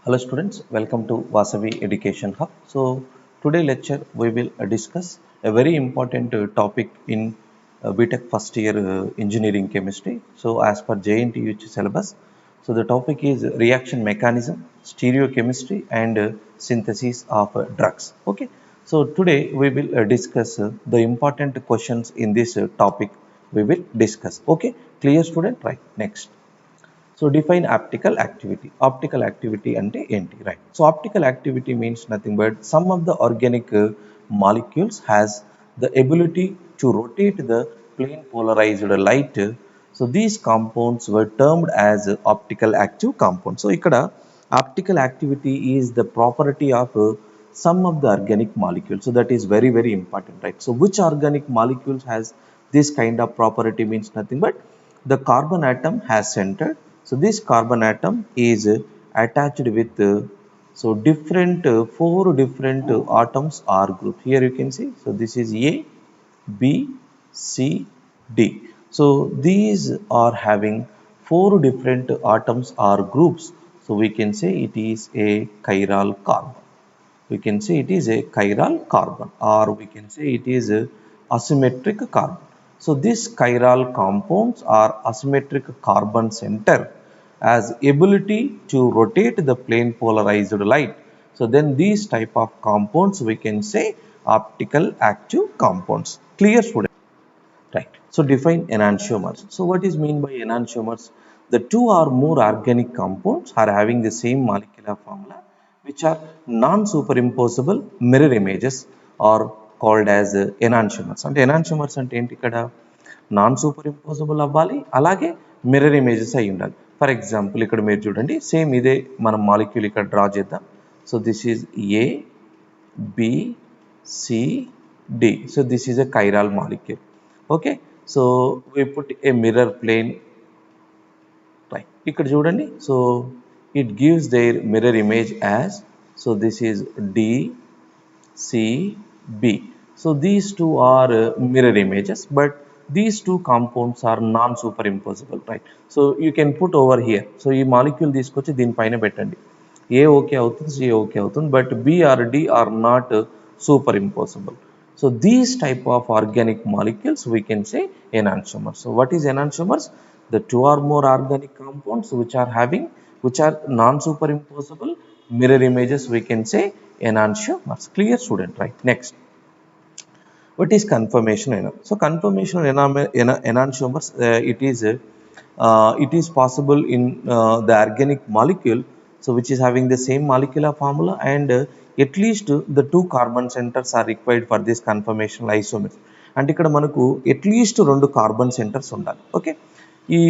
Hello students, welcome to Vasavi Education Hub. So today lecture we will discuss a very important topic in BTech first year engineering chemistry. So as per JNTU syllabus, so the topic is reaction mechanism, stereochemistry and synthesis of drugs. Okay. So today we will discuss the important questions in this topic we will discuss. Okay. Clear student? Right. Next. So define optical activity. Optical activity ante enti, right? So optical activity means nothing but some of the organic molecules has the ability to rotate the plane polarized light. So these compounds were termed as optical active compounds. So ikkada optical activity is the property of some of the organic molecules. So that is very important, right? So which organic molecules has this kind of property means nothing but the carbon atom has center. So this carbon atom is attached with so different four different atoms are group. Here you can see. So this is A, B, C, D. So these are having four different atoms or groups. So we can say it is a chiral carbon. We can say it is a chiral carbon, or we can say it is a asymmetric carbon. So these chiral compounds are asymmetric carbon center as ability to rotate the plane polarized light. So then these type of compounds we can say optical active compounds. Clear student? Right. So define enantiomers. So what is mean by enantiomers? The two or more organic compounds are having the same molecular formula which are non-superimposable mirror images are called as enantiomers. అంటే enantiomers అంటే ఏంటి ఇక్కడ non super imposable అవ్వాలి అలాగే mirror images అయి ఉండాలి. For example ఇక్కడ మీరు చూడండి సేమ్ ఇదే మనం మాలిక్యూల్ ఇక్కడ డ్రా చేద్దాం. So this is A B C D. So this is a chiral molecule. Okay, so we put a mirror plane right ఇక్కడ చూడండి. So it gives their mirror image as, so this is D C B. So these two are mirror images, but these two compounds are non superimposable, right? So you can put over here. So ఈ molecule తీసుకొచ్చి దీనిపైన పెట్టండి. A okay అవుతుంది, C okay అవుతుంది, but B or D are not superimposable. So these type of organic molecules we can say enantiomers. So what is enantiomers? The two or more organic compounds which are non-superimposable mirror images we can say enantiomers. Clear student, right? Next. What is conformation enantiomer? So conformation enantiomers, it is possible in the organic molecule, so which is having the same molecular formula and at least the two carbon centers are required for this conformational isomers. అంటే ఇక్కడ మనకు at least రెండు carbon centers ఉండాలి. Okay, ఈ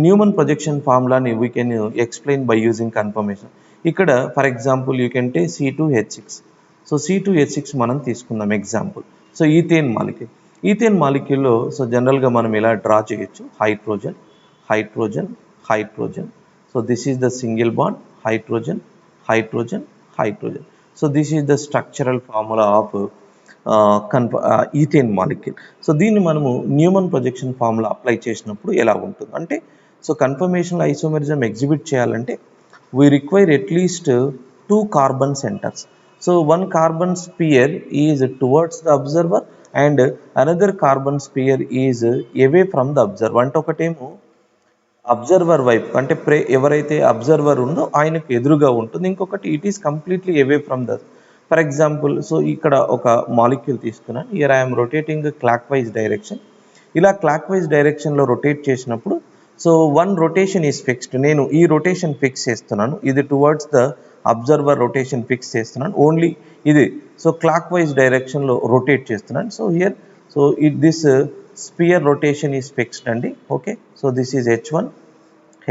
Newman projection ఫార్ములాని we can explain by using conformation. ఇక్కడ for example you can take C2H6. So C2H6 మనం తీసుకుందాం example. So ethane molecule, ethane మాలిక్యూల్లో సో జనరల్గా మనం ఇలా డ్రా చేయొచ్చు, hydrogen hydrogen hydrogen. So this is the single bond hydrogen hydrogen hydrogen. So this is the structural formula of ethane molecule. So దీన్ని మనము Neumann projection formula apply చేసినప్పుడు ఎలా ఉంటుంది అంటే, సో కన్ఫర్మేషన్ ఐసోమెరిజం ఎగ్జిబిట్ చేయాలంటే we require at least two carbon centers. So one carbon sphere is towards the observer and another carbon sphere is away from the observer. అంటే ఒకటేమో observer వైపు అంటే ఎవరైతే అబ్జర్వర్ ఉందో ఆయనకు ఎదురుగా ఉంటుంది, ఇంకొకటి it is completely away from the. For example, so ఇక్కడ ఒక మాలిక్యూల్ తీసుకున్నాను, here I'm rotating clockwise direction. ఇలా క్లాక్ వైజ్ డైరెక్షన్లో రొటేట్ చేసినప్పుడు so one rotation is fixed, నేను ఈ రొటేషన్ ఫిక్స్ చేస్తున్నాను, ఇది towards the observer rotation fix చేస్తున్నాను, ఓన్లీ ఇది సో క్లాక్ వైజ్ డైరెక్షన్లో రొటేట్ చేస్తున్నాను. So here so this sphere rotation is fixed అండి. Okay, so this is H1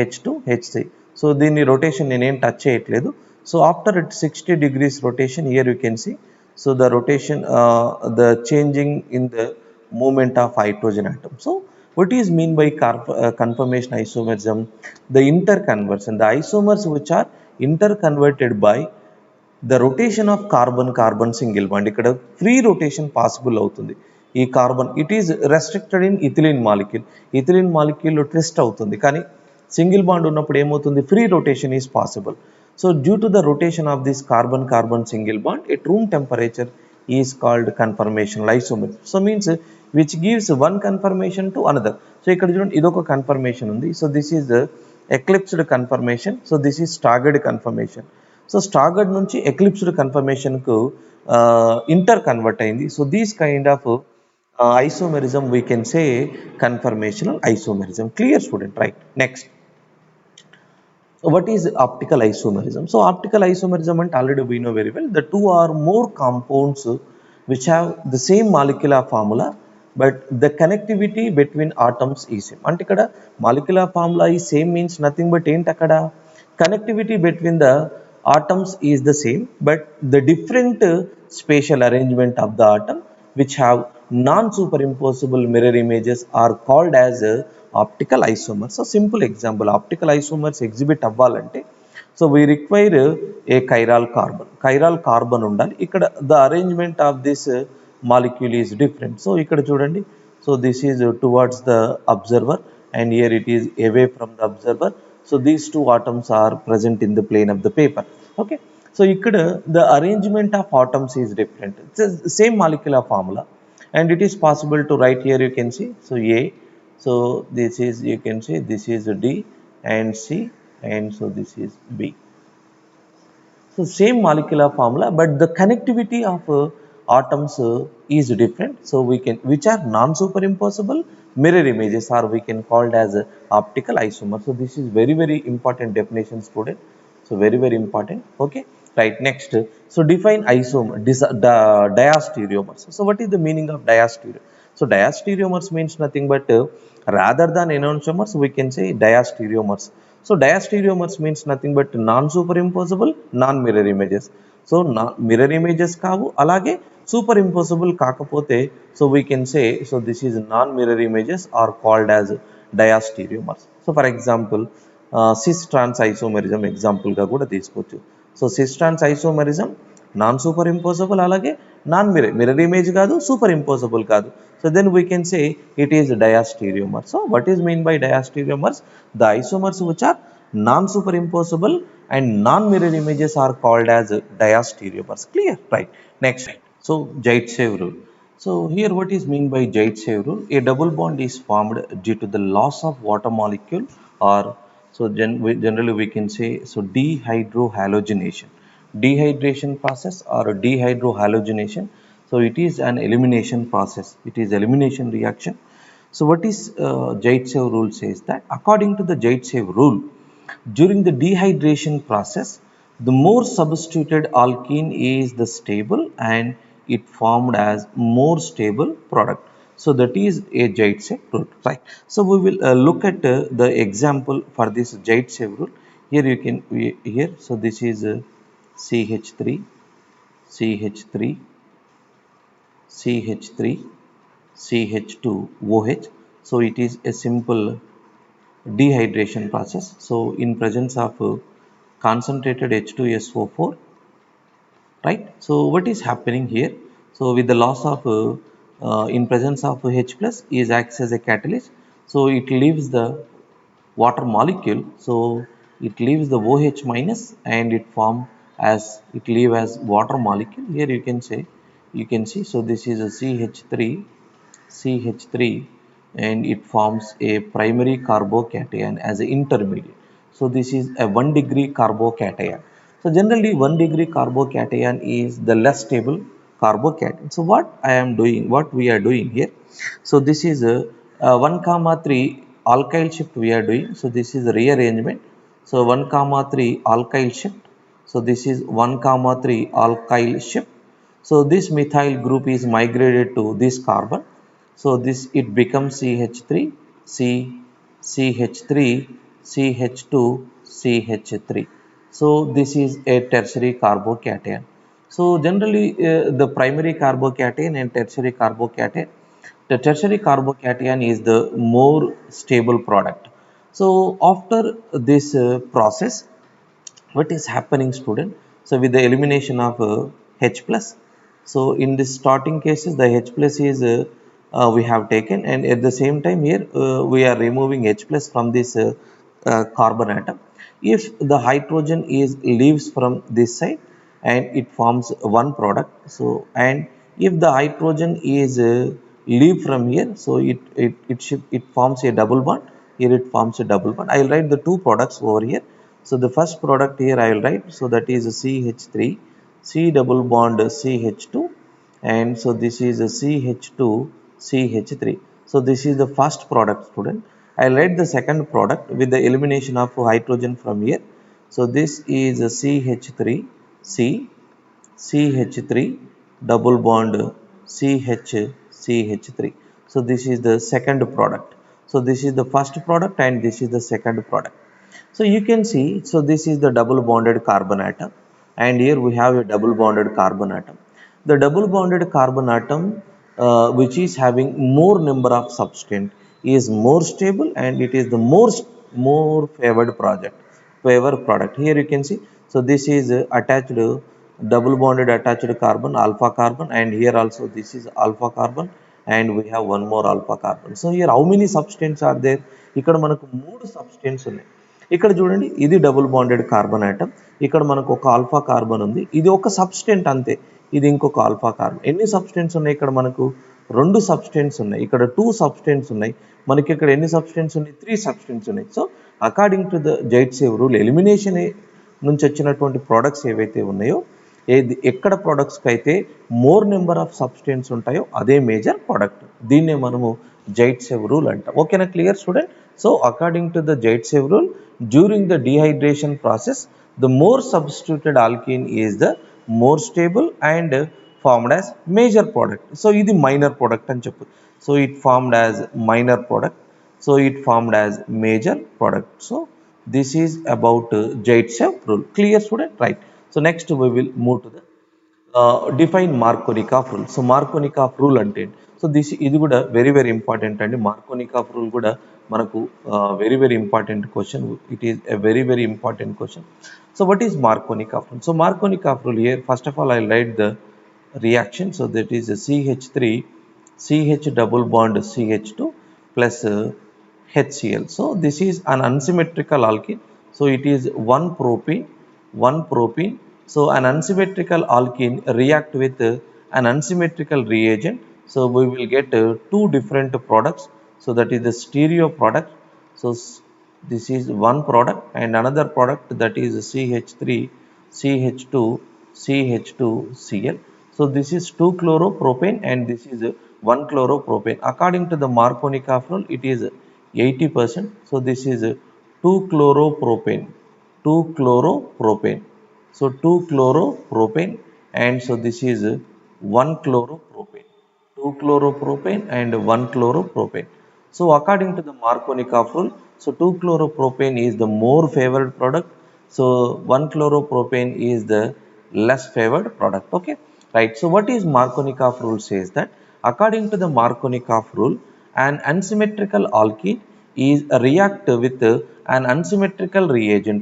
H2 H3. So దీన్ని రొటేషన్ నేనేం టచ్ చేయట్లేదు. So after 60 degrees rotation, here you can see, so the rotation, the changing in the movement of hydrogen atom. So what is mean by conformation isomerism? The interconversion, the isomers which are interconverted by the rotation of carbon carbon single bond. ఇక్కడ free rotation possible అవుతుంది. ఈ carbon it is restricted in ethylene molecule, ethylene molecule twist అవుతుంది, కానీ single bond ఉన్నప్పుడు ఏమవుతుంది, free rotation is possible. So due to the rotation of this carbon-carbon single bond, at room temperature is called conformational isomerism. So means which gives one conformation to another. So ikkada chudandi idoka conformation undi. So this is the eclipsed conformation. So this is staggered conformation. So staggered nunchi eclipsed conformation ku interconvert అయింది. So these kind of isomerism we can say conformational isomerism. Clear student, right? Next. So what is optical isomerism? So optical isomerism and already we know very well the two or more compounds which have the same molecular formula but the connectivity between atoms is same. అంటే ఇక్కడ molecular formula is same means nothing but ఏంటి అక్కడ connectivity between the atoms is the same but the different spatial arrangement of the atom which have non-superimposable mirror images are called as optical isomers. So simple example, optical isomers exhibit అవ్వాలంటే so we require a chiral carbon. Chiral carbon undali. Ikkada the arrangement of this molecule is different. So ikkada chudandi. So this is towards the observer and here it is away from the observer. So these two atoms are present in the plane of the paper. Okay. So ikkada the arrangement of atoms is different. It's the same molecular formula and it is possible to write here you can see. So A. So this is you can say this is D and C and so this is B. So same molecular formula but the connectivity of atoms is different. So we can which are non-superimposable mirror images or we can call it as optical isomer. So this is very important definition student. So very important. Okay. Right. Next. So define isomer diastereomers. So what is the meaning of diastereo? So diastereomers means nothing but rather than enantiomers we can say diastereomers. So diastereomers means nothing but non-superimposable, non-mirror images. So mirror images kavu alage superimposable కాకపోతే so we can say so this is non-mirror images are called as diastereomers. So for example cis trans isomerism example గా కూడా తీసుకోవచ్చు. So cis trans isomerism non superimposable అలాగే non mirror image కాదు superimposable కాదు so then we can say it is diastereomer so what is mean by diastereomers the isomers which are non superimposable and non-mirror images are called as diastereomers. Clear? Right. Next. So Zaitsev rule. So here what is mean by Zaitsev rule? A double bond is formed due to the loss of water molecule or so generally we can say so dehydrohalogenation. Dehydration process or dehydrohalogenation. So it is an elimination process. It is elimination reaction. So what is Zaitsev rule says that according to the Zaitsev rule, during the dehydration process, the more substituted alkene is the stable and it formed as more stable product. So that is a Zaitsev rule, right? So we will look at the example for this Zaitsev rule. Here you can here. So this is CH3, CH3, CH3, CH2OH. So it is a simple dehydration process. So in presence of concentrated H2SO4, right? So what is happening here? So with the loss of in presence of H plus is acts as a catalyst. So it leaves the water molecule. So it leaves the OH minus and it form as it leave as water molecule. Here you can say you can see. So this is a CH3 and it forms a primary carbocation as an intermediate. So this is a 1 degree carbocation. So generally 1 degree carbocation is the less stable carbocation. So what I am doing, what we are doing here. So this is a 1,3 alkyl shift we are doing. So this is a rearrangement. So 1,3 alkyl shift. So this is 1,3 alkyl shift. So this methyl group is migrated to this carbon. So this it becomes CH3, CH3, CH2, CH3. So this is a tertiary carbocation. So generally the primary carbocation and tertiary carbocation. The tertiary carbocation is the more stable product. So after this process, what is happening student? So with the elimination of H plus, so in the starting cases the H plus is we have taken and at the same time here we are removing H plus from this carbon atom. If the hydrogen is leaves from this side and it forms one product, so and if the hydrogen is leave from here, so it forms a double bond. Here it forms a double bond. I will write the two products over here. So the first product here I will write, so that is a CH3, C double bond CH2, and so this is a CH2 CH3. So this is the first product, student. I will write the second product with the elimination of hydrogen from here. So this is a CH3 C, CH3 double bond CH CH3. So this is the second product. So this is the first product and this is the second product. So you can see, so this is the double bonded carbon atom, and here we have a double bonded carbon atom. The double bonded carbon atom, which is having more number of substance, is more stable and it is the more favored product. Here you can see, so this is attached double bonded attached carbon, alpha carbon, and here also this is alpha carbon, and we have one more alpha carbon. So here how many substance are there? ఇక్కడ మనకు మూడు substance ఉన్నాయి. ఇక్కడ చూడండి, ఇది double bonded carbon atom, ఇక్కడ మనకు ఒక ఆల్ఫా కార్బన్ ఉంది, ఇది ఒక సబ్స్టెంట్ అంతే, ఇది ఇంకొక ఆల్ఫా కార్బన్. ఎన్ని సబ్స్టెన్స్ ఉన్నాయి ఇక్కడ మనకు? రెండు సబ్స్టెన్స్ ఉన్నాయి. ఇక్కడ టూ సబ్స్టెన్స్ ఉన్నాయి. మనకి ఇక్కడ ఎన్ని సబ్స్టెన్స్ ఉన్నాయి? త్రీ సబ్స్టెన్స్ ఉన్నాయి. So according to the Zaitsev rule, elimination నుంచి వచ్చినటువంటి ప్రోడక్ట్స్ ఏవైతే ఉన్నాయో, ఎక్కడ ప్రోడక్ట్స్కి అయితే మోర్ నెంబర్ ఆఫ్ సబ్స్టెన్స్ ఉంటాయో అదే మేజర్ ప్రోడక్ట్. దీన్నే మనము జైట్సేవ్ రూల్ అంటాం. ఓకేనా? Clear student? So according to the Zaitsev rule, during the dehydration process, the more substituted alkene is the more stable and formed as major product. So ఇది minor product అని చెప్పు. So it formed as minor product. So it formed as major product. So this is about Zaitsev rule. Clear student? Right. So next we will move to the define Markovnikov rule. So Markovnikov rule అంటే, so ఇది కూడా very important అండి. Markovnikov rule కూడా మనకు very important question. It is a very important question. So what is Markovnikov rule? So Markovnikov rule here, first of all I write the reaction. So that is CH3 CH double bond CH2 plus HCl. So this is an unsymmetrical alkene. So it is one propene. So an unsymmetrical alkene react with an unsymmetrical reagent. So we will get two different products. So that is the stereo product. So this is one product, and another product, that is CH3 CH2 CH2Cl. So this is 2-chloropropane and this is 1-chloropropane. According to the Markovnikov rule, it is 80%. So this is 2-chloropropane. So 2-chloropropane, and so this is 1-chloropropane. 2-chloropropane and 1-chloropropane. So according to the Markovnikov rule, so 2-chloropropane is the more favored product. So 1-chloropropane is the less favored product. Okay, right. So what is Markovnikov rule says that according to the Markovnikov rule, an unsymmetrical alkene is react with an unsymmetrical reagent.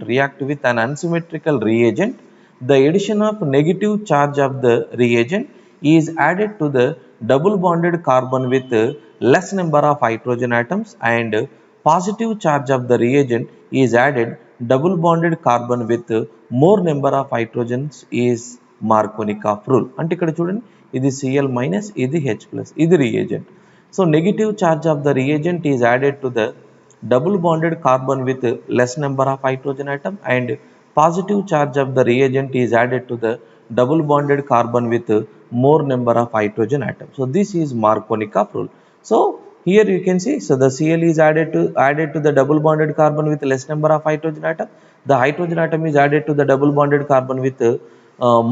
The addition of negative charge of the reagent is added to the double bonded carbon with less number of hydrogen atoms, and positive charge of the reagent is added double bonded carbon with more number of hydrogens is Markovnikov rule. అంటే ఇక్కడ చూడండి, ఇది Cl minus, ఇది H plus, ఇది reagent. So negative charge of the reagent is added to the double bonded carbon with less number of hydrogen atom, and positive charge of the reagent is added to the double bonded carbon with more number of hydrogen atom. So this is Markovnikov rule. So here you can see, so the Cl is added to the double bonded carbon with less number of hydrogen atom. The hydrogen atom is added to the double bonded carbon with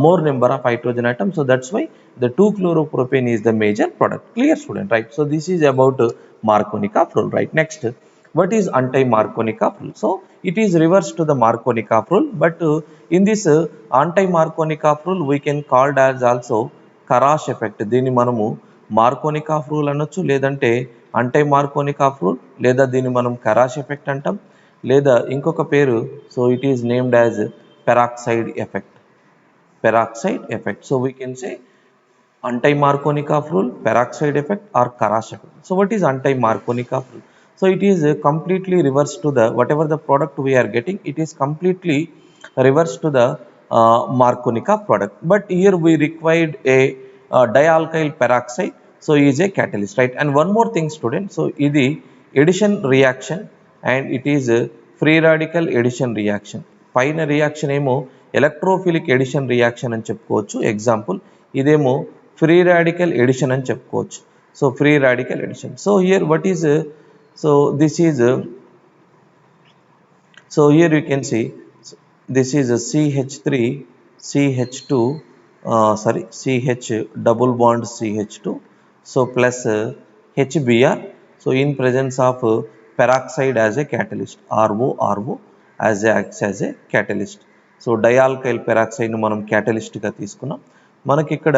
more number of hydrogen atom. So that's why the 2-chloropropane is the major product. Clear student? Right. So this is about Markovnikov rule. Right. Next, what is anti-Markovnikov rule? So it is reverse to the Markovnikov rule, but in this anti-Markovnikov rule we can called as also Karash effect. దీన్ని మనము మార్కోనికాఫ్ rule అనొచ్చు, లేదంటే అంటై మార్కోనికాఫ్ rule, లేదా దీన్ని మనం కరాష్ effect అంటాం, లేదా ఇంకొక పేరు, so it is named as peroxide effect. So we can say anti-Markovnikov rule, peroxide effect, or Karash effect. So what is anti-Markovnikov rule? So it is completely reverse to the whatever the product we are getting, it is completely reverse to the Marconi-Ka product. But here we required a dialkyl peroxide, so is a catalyst, right? And one more thing student, so ఇది addition reaction and it is a free radical addition reaction. పైన reaction ఏమో electrophilic addition reaction అని చెప్పుకోవచ్చు example, ఇదేమో free radical addition అని చెప్పుకోవచ్చు. So free radical addition. So here what is so this is so here you can see this is a CH3 CH2 CH double bond CH2, so plus HBr, so in presence of peroxide as a catalyst, RO acts as a catalyst. So dialkyl peroxide ను మనం catalyst గా తీసుకున్నాం. మనకి ఇక్కడ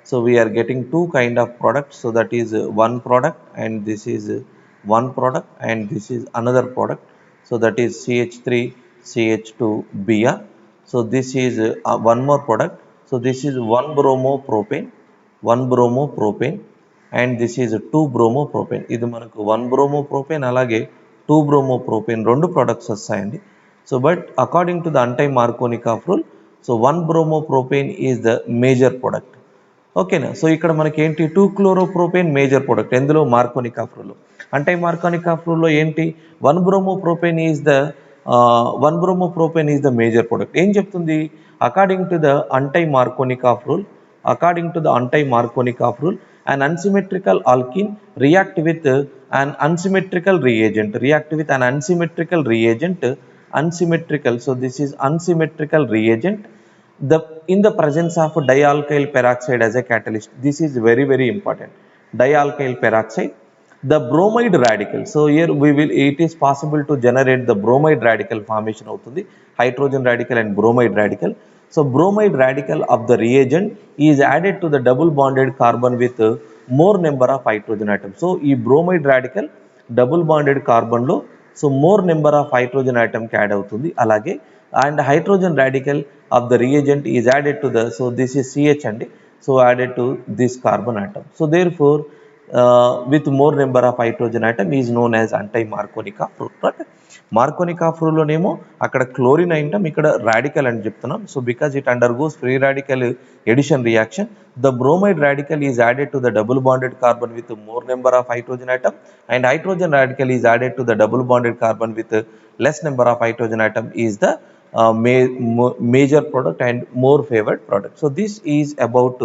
so we are getting two kind of products, so that is one product and this is one product and this is another product, so that is CH3 CH2Br. so this is one more product, so this is 1 bromopropane and this is 2 bromopropane. ఇది మనకు 1 bromopropane అలాగే 2 bromopropane రెండు products వస్తాయండి. So but according to the anti-Marconi-Ka rule, so 1 bromopropane is the major product. ఓకేనా. So ఇక్కడ మనకి ఏంటి 2 chloropropan major product ఎందులో Marconi-Ka రూల్లో. అంటే Marconi-Ka రూల్లో ఏంటి 1 bromopropane is the 1 bromopropane is the major product. ఏం చెప్తుంది according to the anti-Marconi-Ka rule an unsymmetrical alkene react with an unsymmetrical reagent unsymmetrical, so this is unsymmetrical reagent in the presence of dialkyl peroxide as a catalyst. This is very important. Dialkyl peroxide, the bromide radical, so here it is possible to generate the bromide radical formation అవుతుంది, hydrogen radical and bromide radical. So bromide radical of the reagent is added to the double bonded carbon with more number of hydrogen atoms. So ఈ bromide radical double bonded carbon లో so more number of hydrogen atom కి add అవుతుంది. అలాగే and hydrogen radical of the reagent is added to the, so this is CH అండి, so added to this carbon atom. So therefore with more number of hydrogen atom is known as anti-Marconi-Ka rule. But Marconi-Ka rule లోనేమో అక్కడ chlorine item ఇక్కడ radical అని చెప్తున్నాం. So because it undergoes free radical addition reaction, the bromide radical is added to the double bonded carbon with more number of hydrogen atom and hydrogen radical is added to the double bonded carbon with less number of hydrogen atom is the major product and more favored product. So this is about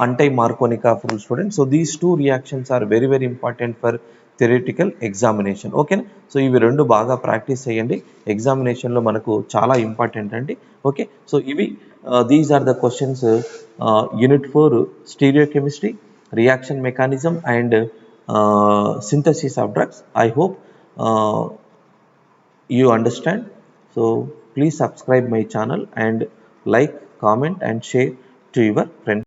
anti-Marconi-Ka rule students. So these two reactions are very important for theoretical examination. ఓకేనా. So ఇవి రెండు బాగా practice చేయండి, ఎగ్జామినేషన్లో మనకు చాలా important అండి. Okay. So ఇవి these are the questions unit 4 stereochemistry, reaction mechanism and synthesis of drugs. I hope you understand. So please subscribe my channel and like, comment and share to your friends.